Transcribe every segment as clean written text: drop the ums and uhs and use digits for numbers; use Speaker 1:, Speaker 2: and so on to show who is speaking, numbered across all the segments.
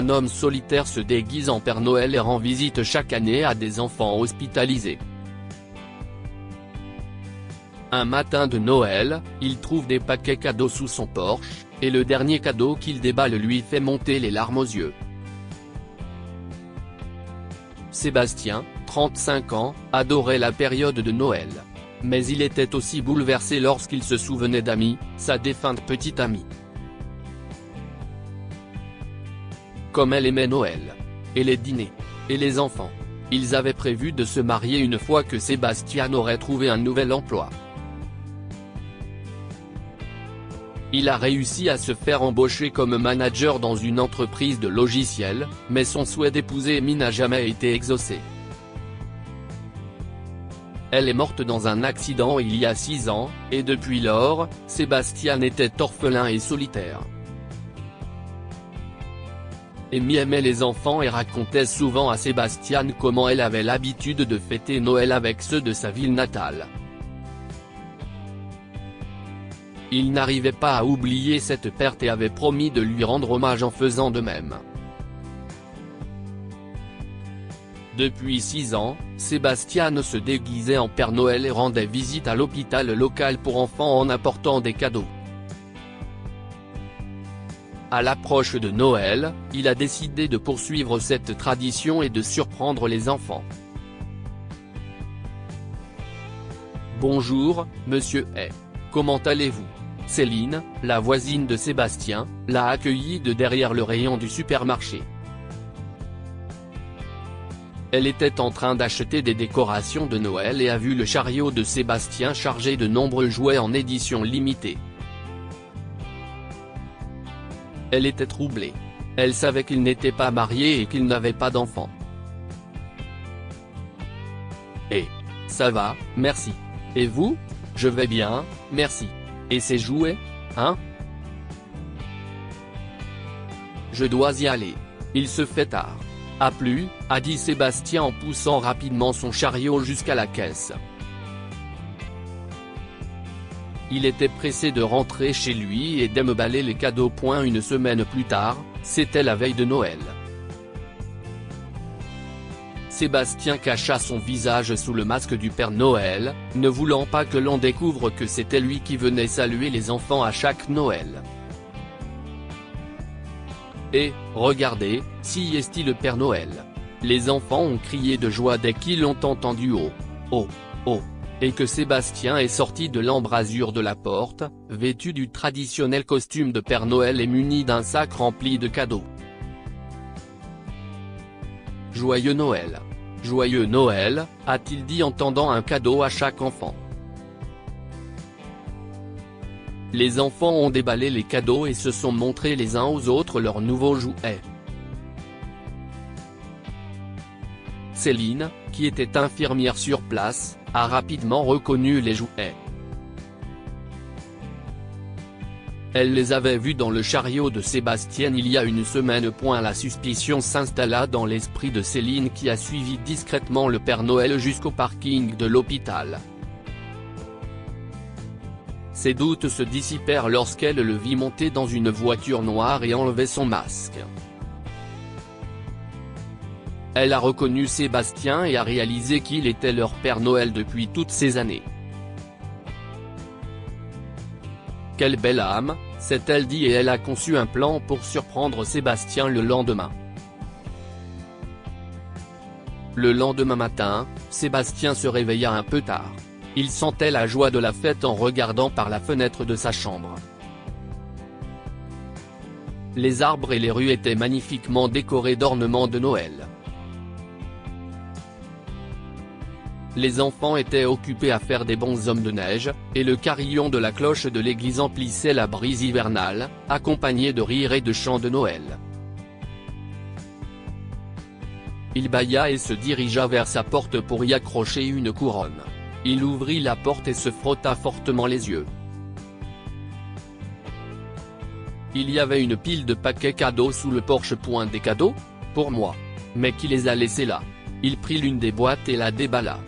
Speaker 1: un homme solitaire se déguise en Père Noël et rend visite chaque année à des enfants hospitalisés. Un matin de Noël, il trouve des paquets cadeaux sous son porche, et le dernier cadeau qu'il déballe lui fait monter les larmes aux yeux. Sébastien, 35 ans, adorait la période de Noël. Mais il était aussi bouleversé lorsqu'il se souvenait d'Amy, sa défunte petite amie. Comme elle aimait Noël. Et les dîners. Et les enfants. Ils avaient prévu de se marier une fois que Sébastien aurait trouvé un nouvel emploi. Il a réussi à se faire embaucher comme manager dans une entreprise de logiciels, mais son souhait d'épouser Amy n'a jamais été exaucé. Elle est morte dans un accident il y a 6 ans, et depuis lors, Sébastien était orphelin et solitaire. Amy aimait les enfants et racontait souvent à Sébastien comment elle avait l'habitude de fêter Noël avec ceux de sa ville natale. Il n'arrivait pas à oublier cette perte et avait promis de lui rendre hommage en faisant de même. Depuis 6 ans, Sébastien se déguisait en Père Noël et rendait visite à l'hôpital local pour enfants en apportant des cadeaux. À l'approche de Noël, il a décidé de poursuivre cette tradition et de surprendre les enfants. Bonjour, monsieur Hay. Comment allez-vous ? Céline, la voisine de Sébastien, l'a accueilli de derrière le rayon du supermarché. Elle était en train d'acheter des décorations de Noël et a vu le chariot de Sébastien chargé de nombreux jouets en édition limitée. Elle était troublée. Elle savait qu'il n'était pas marié et qu'il n'avait pas d'enfant. Et ça va, merci. Et vous ? Je vais bien, merci. Et ces jouets, hein ? Je dois y aller. Il se fait tard. À plus, a dit Sébastien en poussant rapidement son chariot jusqu'à la caisse. Il était pressé de rentrer chez lui et d'emballer les cadeaux. Une semaine plus tard, c'était la veille de Noël. Sébastien cacha son visage sous le masque du Père Noël, ne voulant pas que l'on découvre que c'était lui qui venait saluer les enfants à chaque Noël. Et, regardez, si est-il le Père Noël. Les enfants ont crié de joie dès qu'ils l'ont entendu oh, et que Sébastien est sorti de l'embrasure de la porte, vêtu du traditionnel costume de Père Noël et muni d'un sac rempli de cadeaux. Joyeux Noël. Joyeux Noël, a-t-il dit en tendant un cadeau à chaque enfant. Les enfants ont déballé les cadeaux et se sont montrés les uns aux autres leurs nouveaux jouets. Céline, qui était infirmière sur place, a rapidement reconnu les jouets. Elle les avait vus dans le chariot de Sébastien il y a une semaine. La suspicion s'installa dans l'esprit de Céline qui a suivi discrètement le Père Noël jusqu'au parking de l'hôpital. Ses doutes se dissipèrent lorsqu'elle le vit monter dans une voiture noire et enlever son masque. Elle a reconnu Sébastien et a réalisé qu'il était leur Père Noël depuis toutes ces années. Quelle belle âme, s'est-elle dit et elle a conçu un plan pour surprendre Sébastien le lendemain. Le lendemain matin, Sébastien se réveilla un peu tard. Il sentait la joie de la fête en regardant par la fenêtre de sa chambre. Les arbres et les rues étaient magnifiquement décorés d'ornements de Noël. Les enfants étaient occupés à faire des bonshommes de neige, et le carillon de la cloche de l'église emplissait la brise hivernale, accompagné de rires et de chants de Noël. Il bâilla et se dirigea vers sa porte pour y accrocher une couronne. Il ouvrit la porte et se frotta fortement les yeux. Il y avait une pile de paquets cadeaux sous le porche. Des cadeaux ? Pour moi. Mais qui les a laissés là ? Il prit l'une des boîtes et la déballa.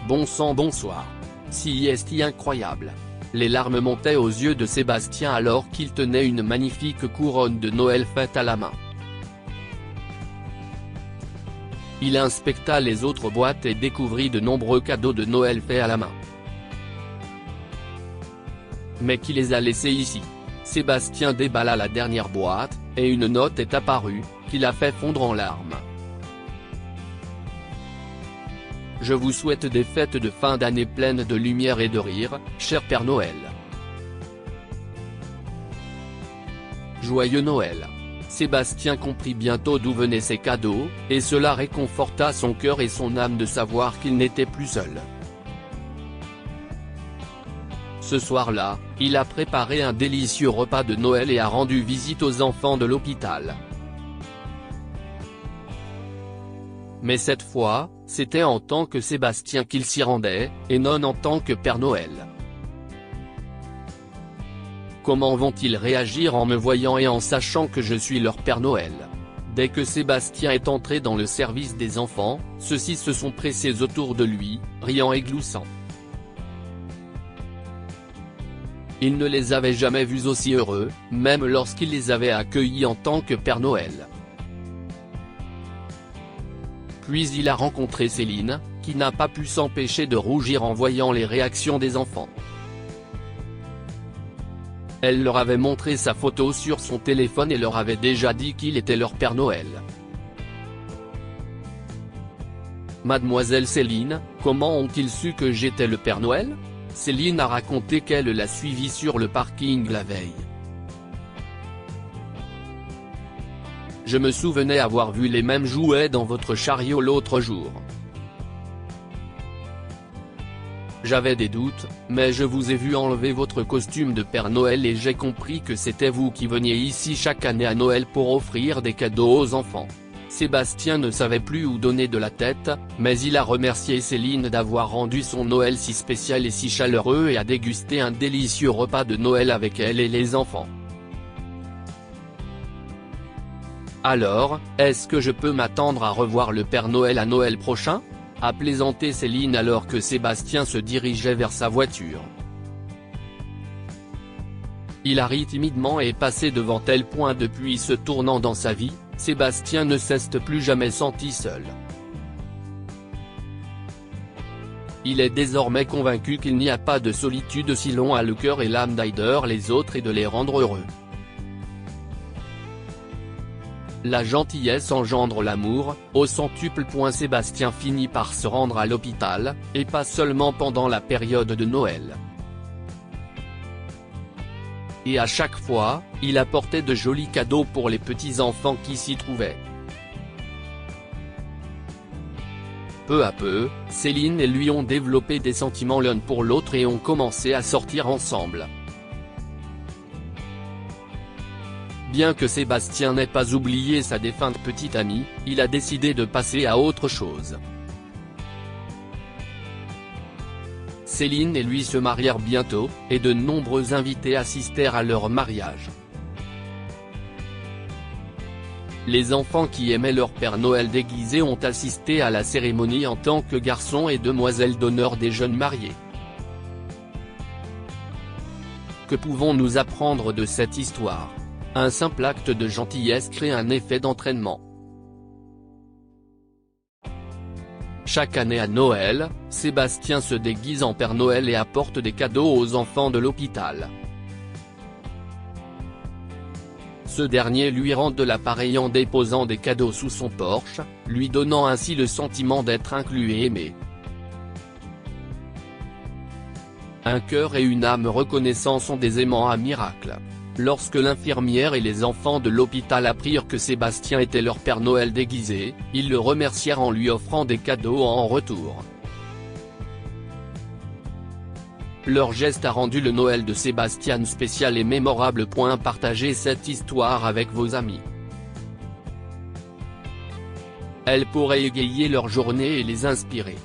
Speaker 1: Bon sang, bonsoir. Si est incroyable. Les larmes montaient aux yeux de Sébastien alors qu'il tenait une magnifique couronne de Noël faite à la main. Il inspecta les autres boîtes et découvrit de nombreux cadeaux de Noël faits à la main. Mais qui les a laissés ici? Sébastien déballa la dernière boîte, et une note est apparue, qui l'a fait fondre en larmes. Je vous souhaite des fêtes de fin d'année pleines de lumière et de rire, cher Père Noël. Joyeux Noël. Sébastien comprit bientôt d'où venaient ces cadeaux, et cela réconforta son cœur et son âme de savoir qu'il n'était plus seul. Ce soir-là, il a préparé un délicieux repas de Noël et a rendu visite aux enfants de l'hôpital. Mais cette fois, c'était en tant que Sébastien qu'il s'y rendait, et non en tant que Père Noël. Comment vont-ils réagir en me voyant et en sachant que je suis leur Père Noël? Dès que Sébastien est entré dans le service des enfants, ceux-ci se sont pressés autour de lui, riant et gloussant. Il ne les avait jamais vus aussi heureux, même lorsqu'il les avait accueillis en tant que Père Noël. Puis il a rencontré Céline, qui n'a pas pu s'empêcher de rougir en voyant les réactions des enfants. Elle leur avait montré sa photo sur son téléphone et leur avait déjà dit qu'il était leur Père Noël. Mademoiselle Céline, comment ont-ils su que j'étais le Père Noël? Céline a raconté qu'elle l'a suivi sur le parking la veille. Je me souvenais avoir vu les mêmes jouets dans votre chariot l'autre jour. J'avais des doutes, mais je vous ai vu enlever votre costume de Père Noël et j'ai compris que c'était vous qui veniez ici chaque année à Noël pour offrir des cadeaux aux enfants. Sébastien ne savait plus où donner de la tête, mais il a remercié Céline d'avoir rendu son Noël si spécial et si chaleureux et a dégusté un délicieux repas de Noël avec elle et les enfants. Alors, est-ce que je peux m'attendre à revoir le Père Noël à Noël prochain? A plaisanté Céline alors que Sébastien se dirigeait vers sa voiture. Il a ri timidement et passé devant elle. Depuis se tournant dans sa vie, Sébastien ne s'est plus jamais senti seul. Il est désormais convaincu qu'il n'y a pas de solitude si l'on a le cœur et l'âme d'aider les autres et de les rendre heureux. La gentillesse engendre l'amour, au centuple. Sébastien finit par se rendre à l'hôpital, et pas seulement pendant la période de Noël. Et à chaque fois, il apportait de jolis cadeaux pour les petits-enfants qui s'y trouvaient. Peu à peu, Céline et lui ont développé des sentiments l'un pour l'autre et ont commencé à sortir ensemble. Bien que Sébastien n'ait pas oublié sa défunte petite amie, il a décidé de passer à autre chose. Céline et lui se marièrent bientôt, et de nombreux invités assistèrent à leur mariage. Les enfants qui aimaient leur Père Noël déguisé ont assisté à la cérémonie en tant que garçons et demoiselles d'honneur des jeunes mariés. Que pouvons-nous apprendre de cette histoire? Un simple acte de gentillesse crée un effet d'entraînement. Chaque année à Noël, Sébastien se déguise en Père Noël et apporte des cadeaux aux enfants de l'hôpital. Ce dernier lui rend de l'appareil en déposant des cadeaux sous son porche, lui donnant ainsi le sentiment d'être inclus et aimé. Un cœur et une âme reconnaissants sont des aimants à miracle. Lorsque l'infirmière et les enfants de l'hôpital apprirent que Sébastien était leur Père Noël déguisé, ils le remercièrent en lui offrant des cadeaux en retour. Leur geste a rendu le Noël de Sébastien spécial et mémorable. Partagez cette histoire avec vos amis. Elle pourrait égayer leur journée et les inspirer.